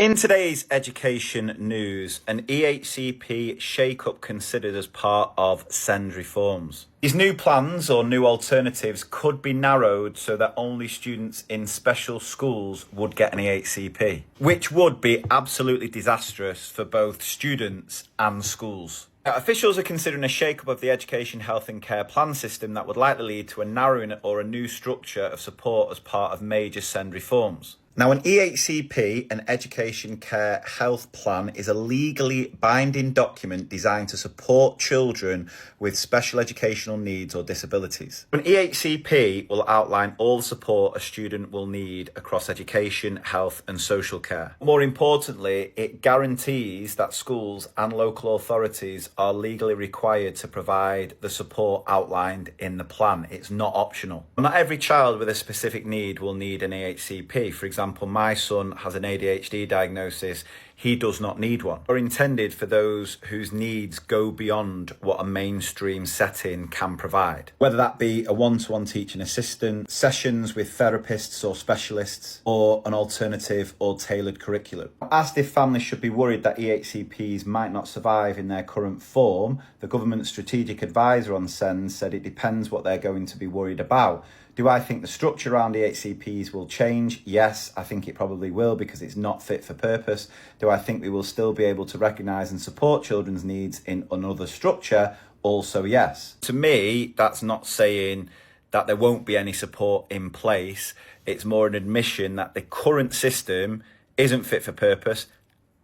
In today's education news, an EHCP shake-up considered as part of SEND reforms. These new plans or new alternatives could be narrowed so that only students in special schools would get an EHCP, which would be absolutely disastrous for both students and schools. Now, officials are considering a shake-up of the education, health and care plan system that would likely lead to a narrowing or a new structure of support as part of major SEND reforms. Now, an EHCP, an Education Care Health Plan, is a legally binding document designed to support children with special educational needs or disabilities. An EHCP will outline all the support a student will need across education, health and social care. More importantly, it guarantees that schools and local authorities are legally required to provide the support outlined in the plan. It's not optional. Not every child with a specific need will need an EHCP. For example, my son has an ADHD diagnosis. He does not need one. They're intended for those whose needs go beyond what a mainstream setting can provide. Whether that be a one-to-one teaching assistant, sessions with therapists or specialists, or an alternative or tailored curriculum. Asked if families should be worried that EHCPs might not survive in their current form, the government strategic advisor on SEND said it depends what they're going to be worried about. Do I think the structure around EHCPs will change? Yes, I think it probably will because it's not fit for purpose. Do I think we will still be able to recognise and support children's needs in another structure? Also, yes. To me, that's not saying that there won't be any support in place. It's more an admission that the current system isn't fit for purpose.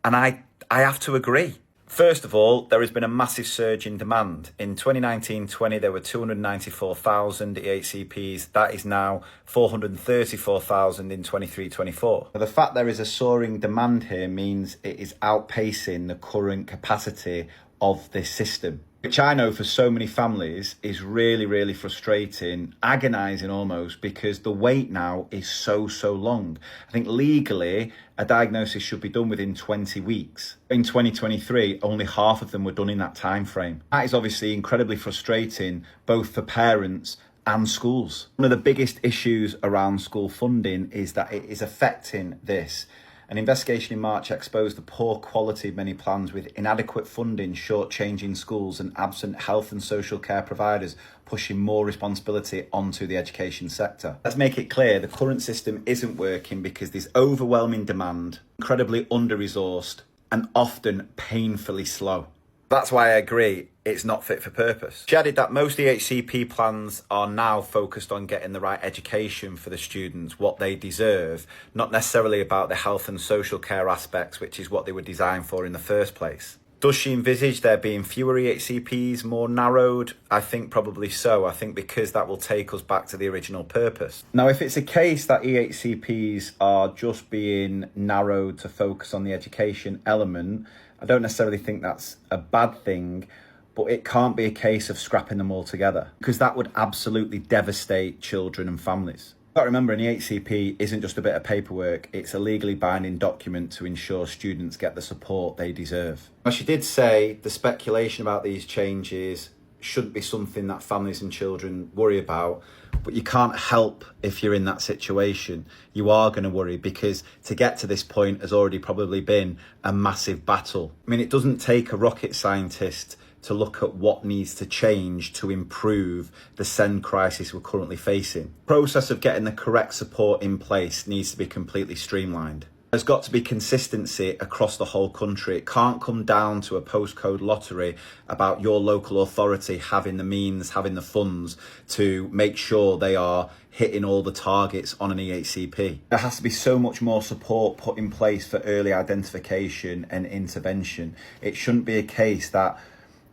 And I have to agree. First of all, there has been a massive surge in demand. In 2019-20, there were 294,000 EHCPs. That is now 434,000 in 23-24. The fact there is a soaring demand here means it is outpacing the current capacity of this system, which I know for so many families is really, really frustrating, agonising almost, because the wait now is so long. I think legally, a diagnosis should be done within 20 weeks. In 2023, only half of them were done in that time frame. That is obviously incredibly frustrating, both for parents and schools. One of the biggest issues around school funding is that it is affecting this. An investigation in March exposed the poor quality of many plans with inadequate funding, shortchanging schools and absent health and social care providers, pushing more responsibility onto the education sector. Let's make it clear, the current system isn't working because there's overwhelming demand, incredibly under-resourced and often painfully slow. That's why I agree it's not fit for purpose. She added that most EHCP plans are now focused on getting the right education for the students, what they deserve, not necessarily about the health and social care aspects, which is what they were designed for in the first place. Does she envisage there being fewer EHCPs, more narrowed? I think probably so. I think because that will take us back to the original purpose. Now, if it's a case that EHCPs are just being narrowed to focus on the education element, I don't necessarily think that's a bad thing, but it can't be a case of scrapping them all together because that would absolutely devastate children and families. But remember, an EHCP isn't just a bit of paperwork, it's a legally binding document to ensure students get the support they deserve. Now, she did say the speculation about these changes shouldn't be something that families and children worry about, but you can't help if you're in that situation. You are going to worry because to get to this point has already probably been a massive battle. I mean, it doesn't take a rocket scientist to look at what needs to change to improve the SEND crisis we're currently facing. The process of getting the correct support in place needs to be completely streamlined. There's got to be consistency across the whole country. It can't come down to a postcode lottery about your local authority having the means, having the funds to make sure they are hitting all the targets on an EHCP. There has to be so much more support put in place for early identification and intervention. It shouldn't be a case that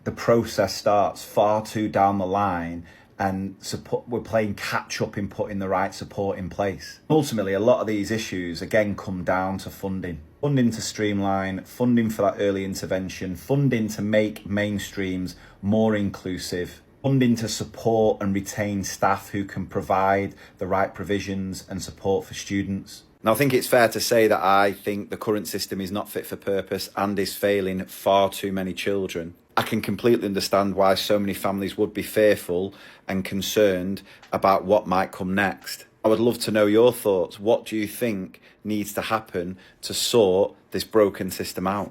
the process starts far too down the line and we're playing catch up in putting the right support in place. Ultimately, a lot of these issues again come down to funding. Funding to streamline, funding for that early intervention, funding to make mainstreams more inclusive, funding to support and retain staff who can provide the right provisions and support for students. Now, I think it's fair to say that I think the current system is not fit for purpose and is failing far too many children. I can completely understand why so many families would be fearful and concerned about what might come next. I would love to know your thoughts. What do you think needs to happen to sort the this broken system out.